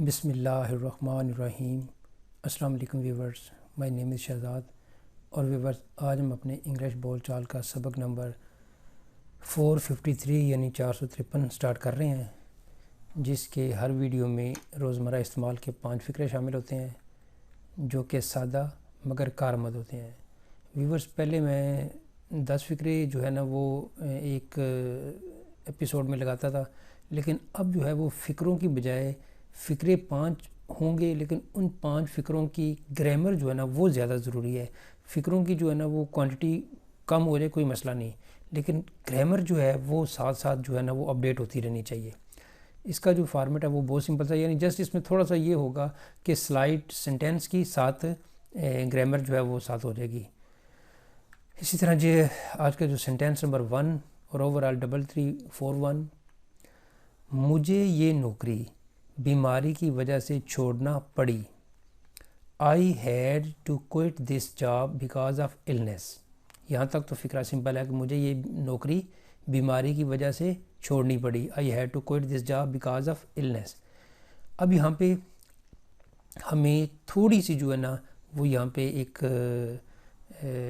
بسم اللہ الرحمن الرحیم۔ السلام علیکم ویورز، مائی نیم از شہزاد اور ویورز آج ہم اپنے انگلش بول چال کا سبق نمبر 453 یعنی 453 سٹارٹ کر رہے ہیں، جس کے ہر ویڈیو میں روزمرہ استعمال کے 5 فقرے شامل ہوتے ہیں جو کہ سادہ مگر کارآمد ہوتے ہیں۔ ویورز پہلے میں 10 فقرے جو ہے نا وہ ایک ایپیسوڈ میں لگاتا تھا، لیکن اب جو ہے وہ فقروں کی بجائے فقرے 5 ہوں گے، لیکن ان 5 فقروں کی گرامر جو ہے نا وہ زیادہ ضروری ہے۔ فقروں کی جو ہے نا وہ کوانٹٹی کم ہو جائے کوئی مسئلہ نہیں، لیکن گرامر جو ہے وہ ساتھ ساتھ جو ہے نا وہ اپڈیٹ ہوتی رہنی چاہیے۔ اس کا جو فارمیٹ ہے وہ بہت سمپل تھا، یعنی جسٹ اس میں تھوڑا سا یہ ہوگا کہ سلائڈ سینٹینس کی ساتھ گرامر جو ہے وہ ساتھ ہو جائے گی۔ اسی طرح جی آج کا جو سینٹینس نمبر 1 اور اوورآل 3341، مجھے یہ نوکری بیماری کی وجہ سے چھوڑنا پڑی۔ I had to quit this job because of illness۔ یہاں تک تو فقرہ سمپل ہے کہ مجھے یہ نوکری بیماری کی وجہ سے چھوڑنی پڑی۔ I had to quit this job because of illness۔ اب یہاں پہ ہمیں تھوڑی سی جو ہے نا وہ یہاں پہ ایک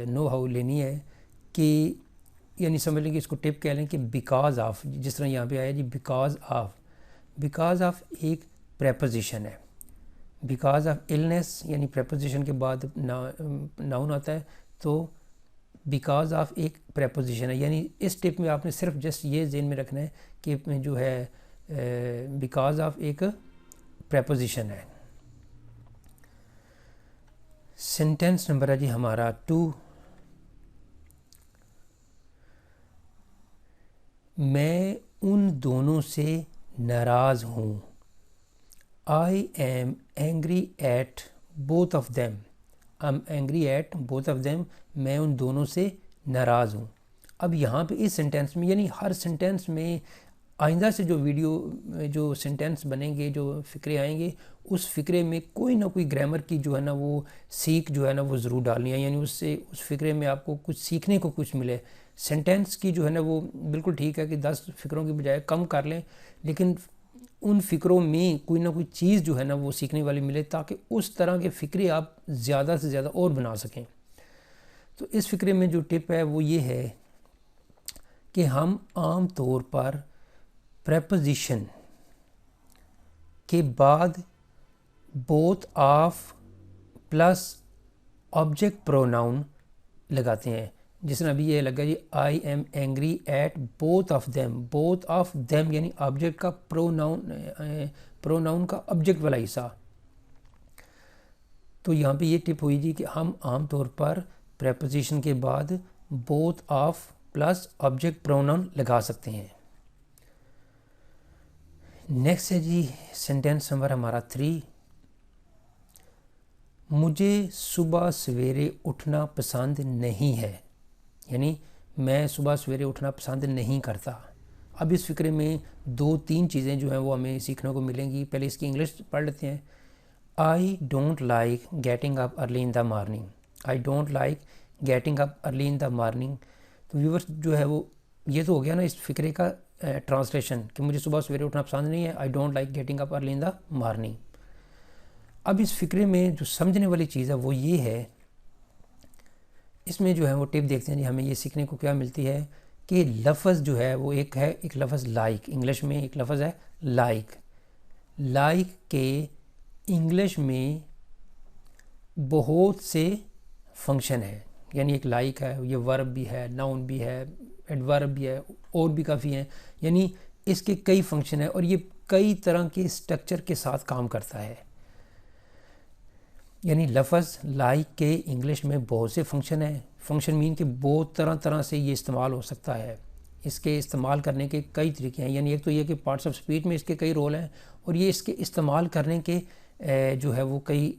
نو ہاؤ لینی ہے کہ یعنی سمجھ لیں کہ اس کو ٹپ کہہ لیں کہ بیکاز آف، جس طرح یہاں پہ آیا جی بیکاز آف ایک پریپوزیشن ہے۔ بیکاز آف النس یعنی پریپوزیشن کے بعد ناؤن آتا ہے، تو بیکاز آف ایک پریپوزیشن ہے، یعنی اس ٹپ میں آپ نے صرف جسٹ یہ ذہن میں رکھنا ہے کہ جو ہے بیکاز آف ایک پریپوزیشن ہے۔ سینٹینس نمبر ہے جی ہمارا 2۔ میں ان دونوں سے ناراض ہوں۔ I am angry at both of them۔ I'm angry at both of them۔ میں ان دونوں سے ناراض ہوں۔ اب یہاں پہ اس سینٹینس میں یعنی ہر سینٹینس میں آئندہ سے جو ویڈیو جو سینٹینس بنیں گے، جو فقرے آئیں گے، اس فقرے میں کوئی نہ کوئی گرامر کی جو ہے نا وہ سیکھ جو ہے نا وہ ضرور ڈالنی ہے، یعنی اس فقرے میں آپ کو کچھ سیکھنے کو کچھ ملے۔ سینٹینس کی جو ہے نا وہ بالکل ٹھیک ہے کہ 10 فقروں کی بجائے کم کر لیں، لیکن ان فقروں میں کوئی نہ کوئی چیز جو ہے نا وہ سیکھنے والی ملے، تاکہ اس طرح کے فقرے آپ زیادہ سے زیادہ اور بنا سکیں۔ تو اس فقرے میں جو ٹپ ہے وہ یہ ہے کہ ہم عام طور پر پریپوزیشن کے بعد both of plus object pronoun لگاتے ہیں، جس طرح ابھی یہ لگا جی I am angry at both of them۔ both of them یعنی آبجیکٹ کا پروناؤن کا آبجیکٹ والا حصہ۔ تو یہاں پہ یہ ٹپ ہوئی جی کہ ہم عام طور پر پریپوزیشن کے بعد both of plus object pronoun لگا سکتے ہیں۔ نیکسٹ ہے جی سینٹینس نمبر ہمارا 3۔ مجھے صبح سویرے اٹھنا پسند نہیں ہے، یعنی میں صبح سویرے اٹھنا پسند نہیں کرتا۔ اب اس فقرے میں 2-3 چیزیں جو ہیں وہ ہمیں سیکھنے کو ملیں گی۔ پہلے اس کی انگلش پڑھ لیتے ہیں۔ I don't like getting up early in the morning۔ I don't like getting up early in the morning۔ تو ویورز جو ہے وہ یہ تو ہو گیا نا اس فقرے کا ٹرانسلیشن کہ مجھے صبح سویرے اٹھنا پسند نہیں ہے۔ I don't like getting up early in the morning۔ اب اس فقرے میں جو سمجھنے والی چیز ہے وہ یہ ہے، اس میں جو ہے وہ ٹپ دیکھتے ہیں جی ہمیں یہ سیکھنے کو کیا ملتی ہے کہ لفظ جو ہے وہ ایک لفظ لائک، انگلش میں ایک لفظ ہے لائک کے انگلش میں بہت سے فنکشن ہیں، یعنی ایک لائک ہے یہ ورب بھی ہے، ناؤن بھی ہے، ایڈورب بھی ہے، اور بھی کافی ہیں، یعنی اس کے کئی فنکشن ہیں اور یہ کئی طرح کے سٹرکچر کے ساتھ کام کرتا ہے۔ یعنی لفظ لائک کے انگلش میں بہت سے فنکشن ہیں۔ فنکشن مین کہ بہت طرح سے یہ استعمال ہو سکتا ہے، اس کے استعمال کرنے کے کئی طریقے ہیں، یعنی ایک تو یہ کہ پارٹس آف اسپیچ میں اس کے کئی رول ہیں، اور یہ اس کے استعمال کرنے کے جو ہے وہ کئی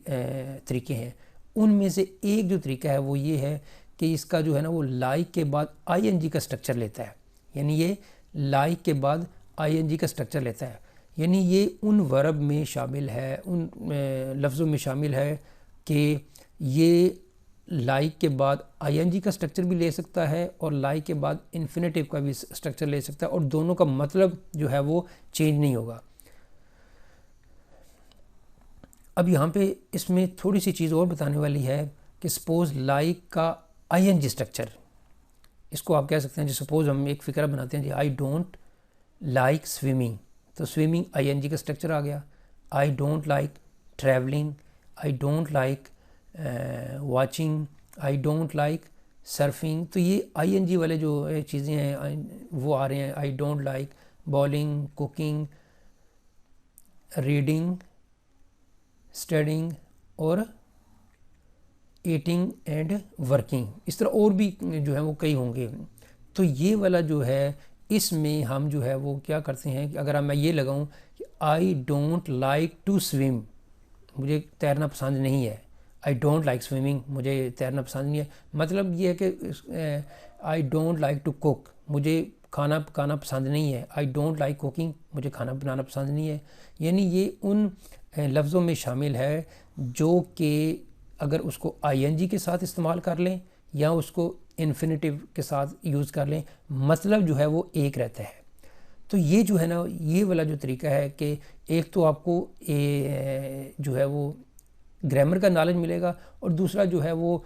طریقے ہیں۔ ان میں سے ایک جو طریقہ ہے وہ یہ ہے کہ اس کا جو ہے نا وہ لائک کے بعد ING کا سٹرکچر لیتا ہے، یعنی یہ لائک کے بعد ING کا سٹرکچر لیتا ہے، یعنی یہ ان ورب میں شامل ہے، ان لفظوں میں شامل ہے کہ یہ لائک کے بعد ING کا سٹرکچر بھی لے سکتا ہے اور لائک کے بعد انفینیٹیو کا بھی سٹرکچر لے سکتا ہے، اور دونوں کا مطلب جو ہے وہ چینج نہیں ہوگا۔ اب یہاں پہ اس میں تھوڑی سی چیز اور بتانے والی ہے کہ سپوز لائک کا آئی این جی اسٹرکچر، اس کو آپ کہہ سکتے ہیں جی سپوز ہم ایک فکرہ بناتے ہیں جی آئی ڈونٹ لائک سوئمنگ، تو سوئمنگ آئی این جی کا اسٹرکچر آ گیا. آئی don't like travelling, I don't like watching, I don't like surfing. تو یہ آئی این جی والے جو چیزیں ہیں وہ آ رہے ہیں. آئی don't like bowling, cooking, reading, studying اور ایٹنگ اینڈ ورکنگ. اس طرح اور بھی جو ہے وہ کئی ہوں گے. تو یہ والا جو ہے اس میں ہم جو ہے وہ کیا کرتے ہیں کہ اگر میں یہ لگاؤں کہ I don't like to swim, مجھے تیرنا پسند نہیں ہے. آئی ڈونٹ لائک سوئمنگ، مجھے تیرنا پسند نہیں ہے. مطلب یہ ہے کہ I don't like to cook, مجھے کھانا پکانا پسند نہیں ہے. آئی ڈونٹ لائک کوکنگ، مجھے کھانا بنانا پسند نہیں ہے. یعنی یہ ان لفظوں میں شامل ہے جو کہ اگر اس کو آئی این جی کے ساتھ استعمال کر لیں یا اس کو انفینیٹیو کے ساتھ یوز کر لیں، مطلب جو ہے وہ ایک رہتا ہے. تو یہ جو ہے نا یہ والا جو طریقہ ہے کہ ایک تو آپ کو جو ہے وہ گرامر کا نالج ملے گا، اور دوسرا جو ہے وہ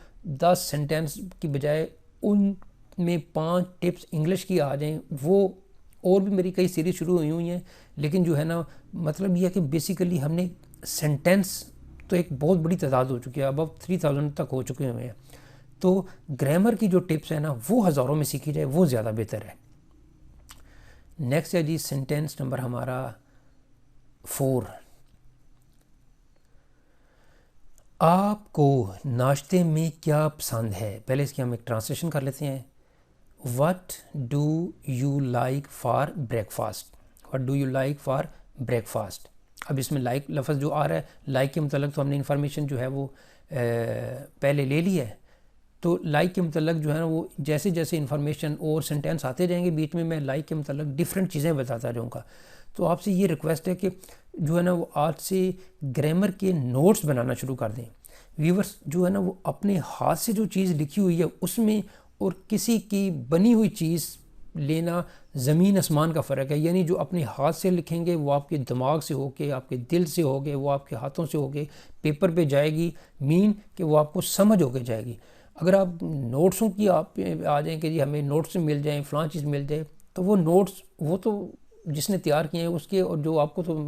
10 سینٹینس کی بجائے ان میں 5 ٹپس انگلش کی آ جائیں. وہ اور بھی میری کئی سیریز شروع ہوئی ہیں، لیکن جو ہے نا مطلب یہ ہے کہ بیسیکلی ہم نے سینٹینس تو ایک بہت بڑی تعداد ہو چکی ہے، اب 3000 تک ہو چکے ہوئے ہیں. تو گرامر کی جو ٹپس ہیں نا وہ ہزاروں میں سیکھی جائے وہ زیادہ بہتر ہے. نیکسٹ ہے جی سینٹینس نمبر ہمارا 4. آپ کو ناشتے میں کیا پسند ہے؟ پہلے اس کی ہم ایک ٹرانسلیشن کر لیتے ہیں. What do you like for break fast? What do you like for break fast. اب اس میں لائک لفظ جو آ رہا ہے، لائک کے متعلق تو ہم نے انفارمیشن جو ہے وہ پہلے لے لی ہے. تو لائک کے متعلق جو ہے نا وہ جیسے جیسے انفارمیشن اور سینٹینس آتے جائیں گے بیچ میں لائک کے متعلق ڈیفرنٹ چیزیں بتاتا جاؤں گا. تو آپ سے یہ ریکویسٹ ہے کہ جو ہے نا وہ آج سے گرامر کے نوٹس بنانا شروع کر دیں. ویورز جو ہے نا وہ اپنے ہاتھ سے جو چیز لکھی ہوئی ہے اس میں اور کسی کی بنی ہوئی چیز لینا زمین آسمان کا فرق ہے. یعنی جو اپنے ہاتھ سے لکھیں گے وہ آپ کے دماغ سے ہو کے، آپ کے دل سے ہو کے، وہ آپ کے ہاتھوں سے ہو کے پیپر پہ جائے گی، مین کہ وہ آپ کو سمجھ ہو کے جائے گی. اگر آپ نوٹسوں کی آپ آ جائیں کہ جی ہمیں نوٹس مل جائیں، فلاں چیز مل جائے، تو وہ نوٹس وہ تو جس نے تیار کیے ہیں اس کے، اور جو آپ کو تو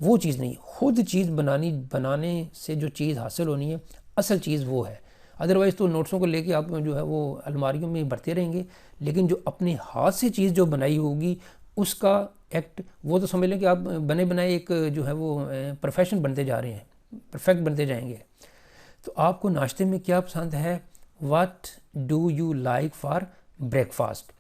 وہ چیز نہیں. خود چیز بنانے سے جو چیز حاصل ہونی ہے اصل چیز وہ ہے. ادروائز تو نوٹسوں کو لے کے آپ جو ہے وہ الماریوں میں بھرتے رہیں گے، لیکن جو اپنے ہاتھ سے چیز جو بنائی ہوگی اس کا ایکٹ وہ تو سمجھ لیں کہ آپ بنے بنائے ایک جو ہے وہ پروفیشن بنتے جا رہے ہیں، پرفیکٹ بنتے جائیں گے. تو آپ کو ناشتے میں کیا پسند ہے؟ What do you like for break fast.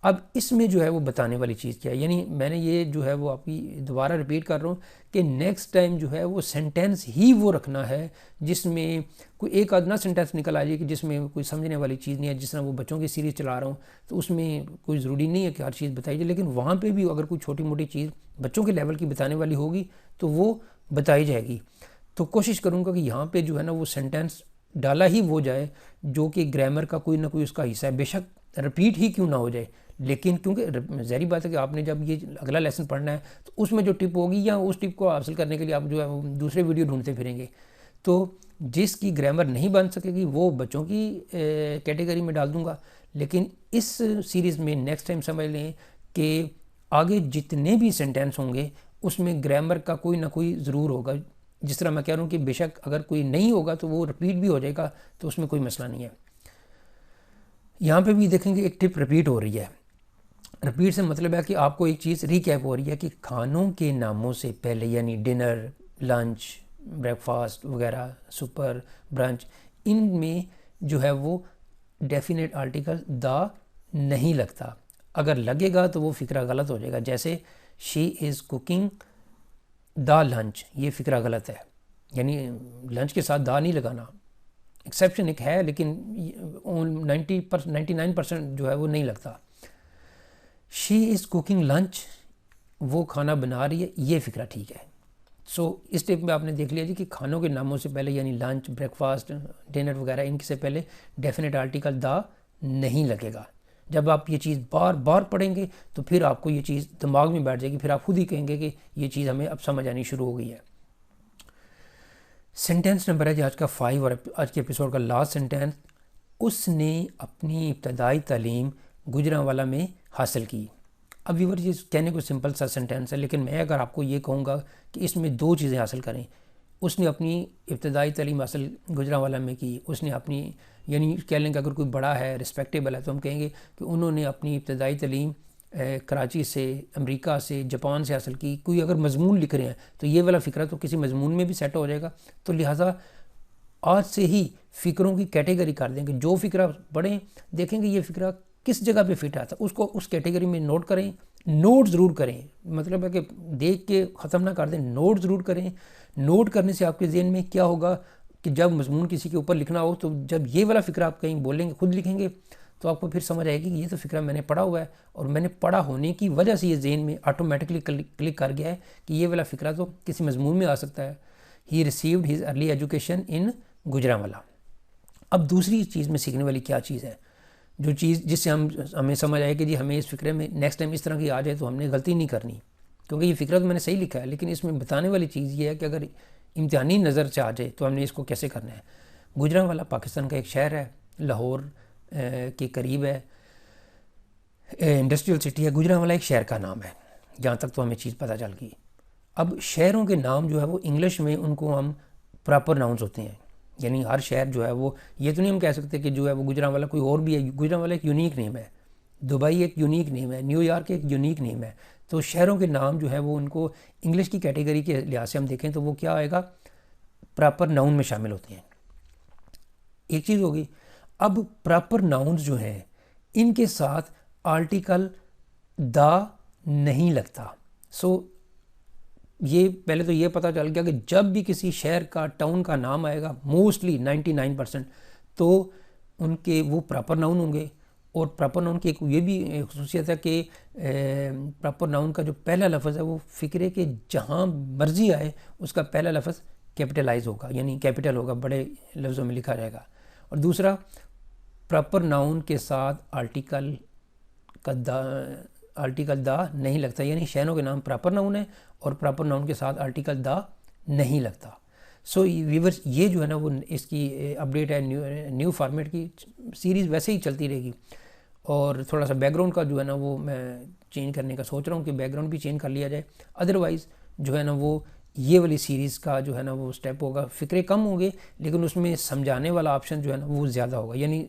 اب اس میں جو ہے وہ بتانے والی چیز کیا ہے، یعنی میں نے یہ جو ہے وہ آپ کی دوبارہ ریپیٹ کر رہا ہوں کہ نیکسٹ ٹائم جو ہے وہ سینٹینس ہی وہ رکھنا ہے جس میں کوئی ایک آدھا سینٹینس نکل آ جائے کہ جس میں کوئی سمجھنے والی چیز نہیں ہے. جس طرح وہ بچوں کی سیریز چلا رہا ہوں تو اس میں کوئی ضروری نہیں ہے کہ ہر چیز بتائی جائے، لیکن وہاں پہ بھی اگر کوئی چھوٹی موٹی چیز بچوں کے لیول کی بتانے والی ہوگی تو وہ بتائی جائے گی. تو کوشش کروں گا کہ یہاں پہ جو ہے نا وہ سینٹینس ڈالا ہی وہ جائے جو کہ گرامر کا کوئی نہ کوئی اس کا حصہ ہے، بے شک رپیٹ ہی کیوں نہ ہو جائے. لیکن کیونکہ ظاہری بات ہے کہ آپ نے جب یہ اگلا لیسن پڑھنا ہے تو اس میں جو ٹپ ہوگی یا اس ٹپ کو حاصل کرنے کے لیے آپ جو ہے دوسرے ویڈیو ڈھونڈتے پھریں گے. تو جس کی گرامر نہیں بن سکے گی وہ بچوں کی کیٹیگری میں ڈال دوں گا. لیکن اس سیریز میں نیکسٹ ٹائم سمجھ لیں کہ آگے جتنے بھی سینٹینس ہوں گے اس میں گرامر کا کوئی نہ کوئی ضرور ہوگا. جس طرح میں کہہ رہا ہوں کہ بے شک اگر کوئی نہیں ہوگا تو وہ رپیٹ بھی ہو جائے گا، تو اس میں کوئی مسئلہ نہیں ہے. یہاں پہ بھی دیکھیں گے ایک ٹپ رپیٹ ہو رہی ہے. رپیٹ سے مطلب ہے کہ آپ کو ایک چیز ریکیپ ہو رہی ہے کہ کھانوں کے ناموں سے پہلے یعنی ڈنر، لنچ، بریک فاسٹ وغیرہ، سپر، برنچ، ان میں جو ہے وہ ڈیفینیٹ آرٹیکل دا نہیں لگتا. اگر لگے گا تو وہ فقرہ غلط ہو جائے گا. جیسے شی از کوکنگ دا لنچ، یہ فقرہ غلط ہے، یعنی لنچ کے ساتھ دا نہیں لگانا. ایکسیپشن ایک ہے لیکن 99% جو ہے وہ نہیں لگتا. شی از کوکنگ لنچ، وہ کھانا بنا رہی ہے، یہ فقرہ ٹھیک ہے. سو اس ٹپ میں آپ نے دیکھ لیا جی کہ کھانوں کے ناموں سے پہلے یعنی لنچ، بریک فاسٹ، ڈنر وغیرہ ان سے پہلے ڈیفینیٹ آرٹیکل دا نہیں لگے گا. جب آپ یہ چیز بار بار پڑھیں گے تو پھر آپ کو یہ چیز دماغ میں بیٹھ جائے گی، پھر آپ خود ہی کہیں گے کہ یہ چیز ہمیں اب سمجھ آنی شروع ہو گئی ہے. سینٹینس نمبر ہے جی آج کا 5 اور آج کے ایپیسوڈ کا لاسٹ سینٹینس. اس نے اپنی ابتدائی تعلیم گجرانوالہ میں حاصل کی. اب ویور یہ کہنے کو سمپل سا سینٹینس ہے، لیکن میں اگر آپ کو یہ کہوں گا کہ اس میں 2 چیزیں حاصل کریں. اس نے اپنی ابتدائی تعلیم حاصل گجرانوالہ میں کی. اس نے اپنی یعنی کہہ لیں کہ اگر کوئی بڑا ہے رسپیکٹیبل ہے تو ہم کہیں گے کہ انہوں نے اپنی ابتدائی تعلیم کراچی سے، امریکہ سے، جاپان سے حاصل کی. کوئی اگر مضمون لکھ رہے ہیں تو یہ والا فکرہ تو کسی مضمون میں بھی سیٹ ہو جائے گا. تو لہٰذا آج سے ہی فکروں کی کیٹیگری کر دیں کہ جو فکرہ پڑھیں دیکھیں گے یہ فکرہ کس جگہ پہ فٹ آتا ہے، اس کو اس کیٹیگری میں نوٹ کریں. نوٹ ضرور کریں، مطلب ہے کہ دیکھ کے ختم نہ کر دیں، نوٹ ضرور کریں. نوٹ کرنے سے آپ کے ذہن میں کیا ہوگا کہ جب مضمون کسی کے اوپر لکھنا ہو تو جب یہ والا فکرہ آپ کہیں بولیں گے، خود لکھیں گے، تو آپ کو پھر سمجھ آئے گی کہ یہ تو فکرہ میں نے پڑھا ہوا ہے اور میں نے پڑھا ہونے کی وجہ سے یہ ذہن میں آٹومیٹکلی کلک کر گیا ہے کہ یہ والا فکرہ تو کسی مضمون میں آ سکتا ہے. He received his early education in Gujranwala. اب دوسری چیز میں سیکھنے والی کیا چیز ہے، جو چیز جس سے ہمیں سمجھ آئے کہ جی ہمیں اس فکرے میں نیکسٹ ٹائم اس طرح کی آ جائے تو ہم نے غلطی نہیں کرنی، کیونکہ یہ فکرہ تو میں نے صحیح لکھا ہے، لیکن اس میں بتانے والی چیز یہ ہے کہ اگر امتحانی نظر سے آ جائے تو ہم نے اس کو کیسے کرنا ہے. گجرانوالہ پاکستان کا ایک شہر ہے، لاہور کے قریب ہے، انڈسٹریل سٹی ہے. گجرانوالہ ایک شہر کا نام ہے، جہاں تک تو ہمیں چیز پتہ چل گئی. اب شہروں کے نام جو ہے وہ انگلش میں ان کو ہم پراپر ناؤنس ہوتے ہیں، یعنی ہر شہر جو ہے وہ یہ تو نہیں ہم کہہ سکتے کہ جو ہے وہ گجرانوالہ کوئی اور بھی ہے. گجرانوالہ ایک یونیک نیم ہے، دبئی ایک یونیک نیم ہے، نیو یارک ایک یونیک نیم ہے. تو شہروں کے نام جو ہے وہ ان کو انگلش کی کیٹیگری کے لحاظ سے ہم دیکھیں تو وہ کیا آئے گا، پراپر ناؤن میں شامل ہوتے ہیں. ایک چیز ہوگی. اب پراپر ناؤنز جو ہیں ان کے ساتھ آرٹیکل دا نہیں لگتا. سو یہ پہلے تو یہ پتہ چل گیا کہ جب بھی کسی شہر کا ٹاؤن کا نام آئے گا موسٹلی 99% تو ان کے وہ پراپر ناؤن ہوں گے. اور پراپر ناؤن کی ایک یہ بھی خصوصیت ہے کہ پراپر ناؤن کا جو پہلا لفظ ہے وہ فکرے کے جہاں مرضی آئے اس کا پہلا لفظ کیپٹلائز ہوگا، یعنی کیپٹل ہوگا، بڑے لفظوں میں لکھا جائے گا. اور دوسرا پراپر ناؤن کے ساتھ آرٹیکل دا نہیں لگتا، یعنی شہروں کے نام پراپر ناؤن ہے اور پراپر ناؤن کے ساتھ آرٹیکل دا نہیں لگتا. سو ویورز یہ جو ہے نا وہ اس کی اپڈیٹ ہے نیو فارمیٹ کی. سیریز ویسے ہی چلتی رہے گی اور تھوڑا سا بیک گراؤنڈ کا جو ہے نا وہ میں چینج کرنے کا سوچ رہا ہوں کہ بیک گراؤنڈ بھی چینج کر لیا جائے. ادروائز جو ہے نا وہ یہ والی سیریز کا جو ہے نا وہ سٹیپ ہوگا، فکرے کم ہوں گے لیکن اس میں سمجھانے والا آپشن جو ہے نا وہ زیادہ ہوگا، یعنی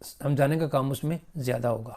سمجھانے کا کام اس میں زیادہ ہوگا.